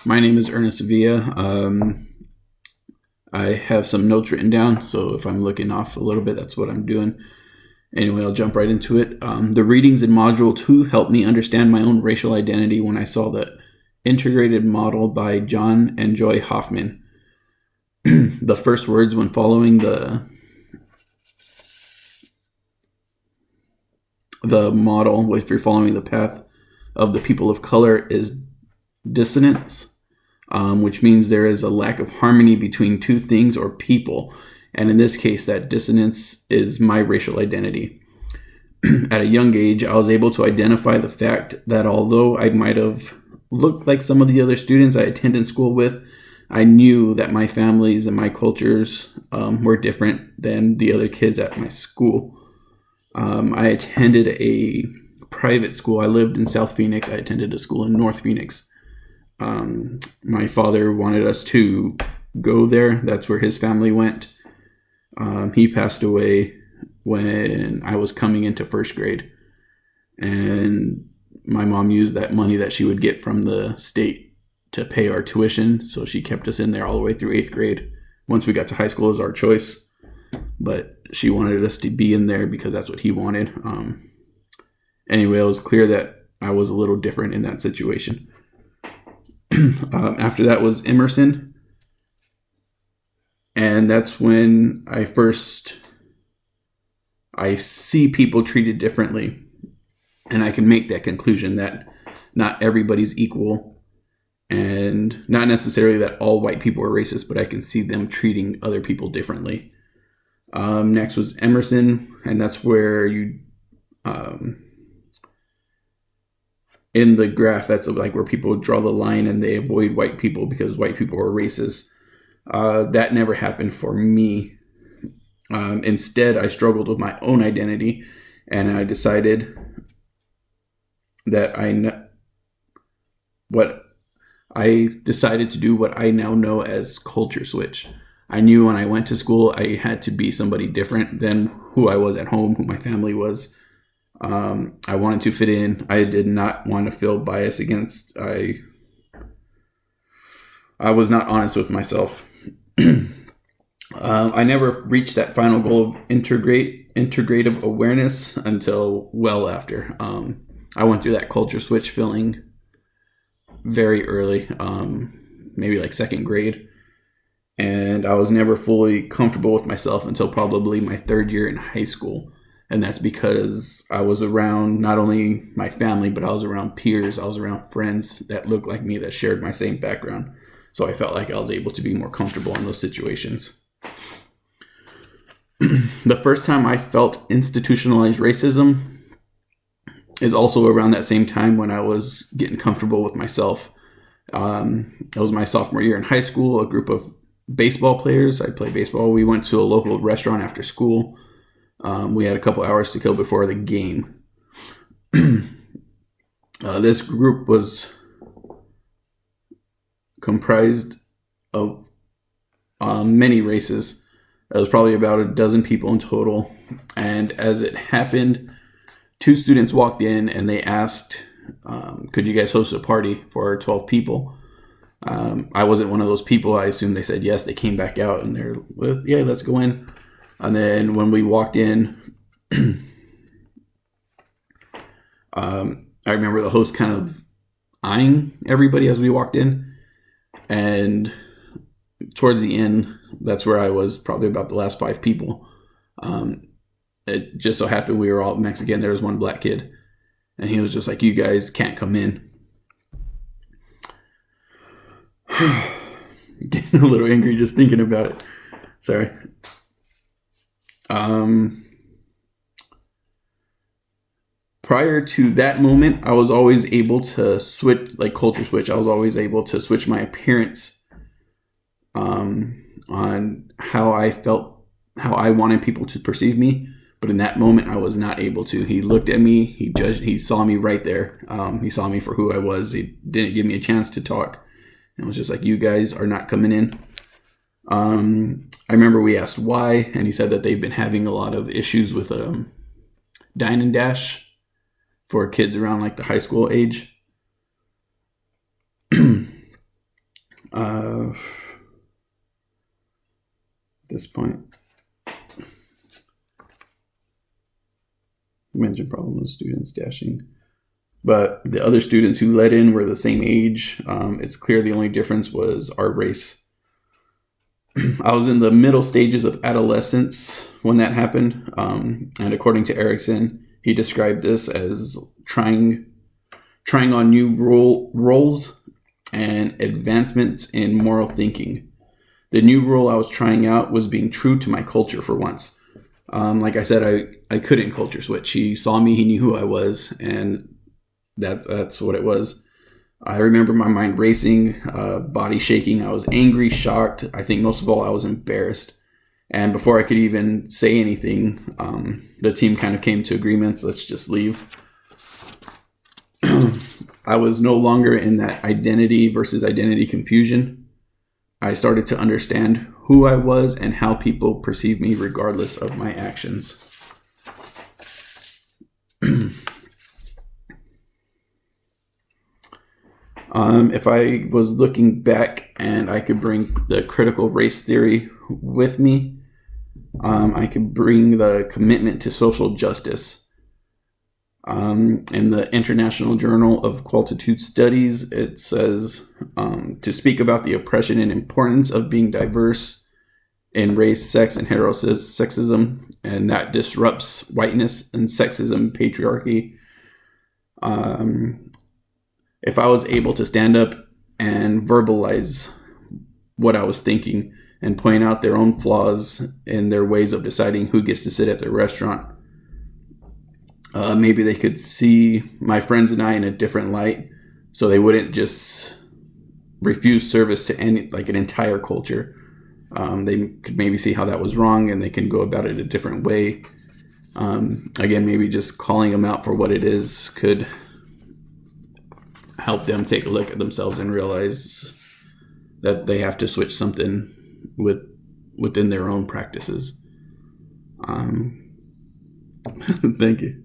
My name is Ernest Sevilla. I have some notes written down, so if I'm looking off a little bit, that's what I'm doing. Anyway, I'll jump right into it. The readings in Module 2 helped me understand my own racial identity when I saw the integrated model by John and Joy Hoffman. The first words when following the model, if you're following the path of the people of color, is dissonance, which means there is a lack of harmony between two things or people. And in this case, that dissonance is my racial identity. At a young age, I was able to identify the fact that although I might have looked like some of the other students I attended school with, I knew that my families and my cultures were different than the other kids at my school. I attended a private school. I lived in South Phoenix. I attended a school in North Phoenix. My father wanted us to go there. That's where his family went. He passed away when I was coming into first grade. And my mom used that money that she would get from the state to pay our tuition. So she kept us in there all the way through 8th grade. Once we got to high school, it was our choice. But she wanted us to be in there because that's what he wanted. Anyway, it was clear that I was a little different in that situation. After that was Emerson. And that's when I see people treated differently. And I can make that conclusion that not everybody's equal. And not necessarily that all white people are racist, but I can see them treating other people differently. Next was Emerson. And that's where you... in the graph, that's like where people draw the line and they avoid white people because white people are racist. That never happened for me. Instead, I struggled with my own identity, and I decided that I decided to do what I now know as culture switch. I knew when I went to school, I had to be somebody different than who I was at home, who my family was. I wanted to fit in. I did not want to feel biased against. I was not honest with myself. I never reached that final goal of integrative awareness until well after. I went through that culture switch feeling very early, maybe like 2nd grade. And I was never fully comfortable with myself until probably my 3rd year in high school. And that's because I was around not only my family, but I was around peers. I was around friends that looked like me, that shared my same background. So I felt like I was able to be more comfortable in those situations. The first time I felt institutionalized racism is also around that same time when I was getting comfortable with myself. It was my sophomore year in high school, a group of baseball players. I played baseball. We went to a local restaurant after school. We had a couple hours to kill before the game. This group was comprised of many races. It was probably about a dozen people in total. And as it happened, 2 students walked in and they asked, could you guys host a party for 12 people? I wasn't one of those people. I assumed they said yes. They came back out and they're, yeah, let's go in. And then when we walked in, I remember the host kind of eyeing everybody as we walked in. And towards the end, that's where I was, probably about the last 5 people. It just so happened we were all Mexican. There was one black kid. And he was just like, you guys can't come in. Getting a little angry just thinking about it. Sorry. Prior to that moment, I was always able to switch, like culture switch. I was always able to switch my appearance on how I felt, how I wanted people to perceive me. But in that moment, I was not able to. He looked at me. He judged. He saw me right there. He saw me for who I was. He didn't give me a chance to talk. And it was just like, you guys are not coming in. I remember we asked why, and he said that they've been having a lot of issues with Dine and Dash for kids around like the high school age. this point, mentioned problem with students dashing, but the other students who let in were the same age. It's clear the only difference was our race. I was in the middle stages of adolescence when that happened, and according to Erickson, he described this as trying on new roles and advancements in moral thinking. The new role I was trying out was being true to my culture for once. Like I said, I couldn't culture switch. He saw me, he knew who I was, and that's what it was. I remember my mind racing, body shaking. I was angry, shocked. I think most of all, I was embarrassed. And before I could even say anything, the team kind of came to agreements. Let's just leave. I was no longer in that identity versus identity confusion. I started to understand who I was and how people perceive me regardless of my actions. If I was looking back and I could bring the critical race theory with me, I could bring the commitment to social justice. In the International Journal of Qualitative Studies, it says to speak about the oppression and importance of being diverse in race, sex, and heterosexism, and that disrupts whiteness and sexism, patriarchy. If I was able to stand up and verbalize what I was thinking and point out their own flaws in their ways of deciding who gets to sit at their restaurant, maybe they could see my friends and I in a different light, so they wouldn't just refuse service to an entire culture. They could maybe see how that was wrong, and they can go about it a different way. Again, maybe just calling them out for what it is could help them take a look at themselves and realize that they have to switch something within their own practices. Thank you.